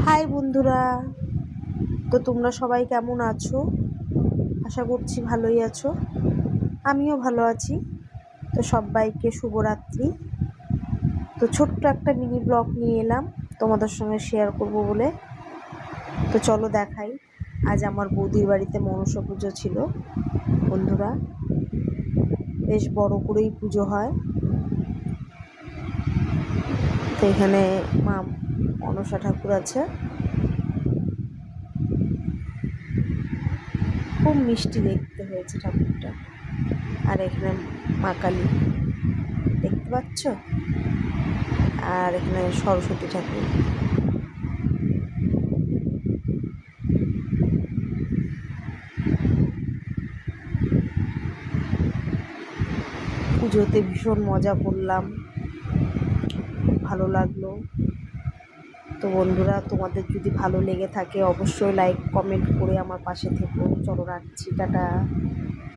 High বন্ধুরা, তো তোমরা সবাই কেমন আছো? আশা করছি ভালোই আছো। আমিও ভালো আছি। তো সবাইকে শুভরাত্রি। তো ছোট্ট একটা মিনি ব্লগ নিয়ে এলাম তোমাদের সঙ্গে শেয়ার করব বলে। তো চলো দেখাই। আজ আমার বৌদির বাড়িতে মনসা পুজো ছিল বন্ধুরা। বেশ বড় করেই পুজো হয়। তো এখানে মা মনসা ঠাকুর আছে। খুব মিষ্টি দেখতে হয়েছে ঠাকুরটা। আর এখানে মা কালী দেখতে পাচ্ছ, আর এখানে সরস্বতী ঠাকুর। পুজোতে ভীষণ মজা করলাম, খুব ভালো লাগলো। তো বন্ধুরা, তোমাদের যদি ভালো লেগে থাকে অবশ্যই লাইক কমেন্ট করে আমার পাশে থেকো। চলো রাখছি, টাটা।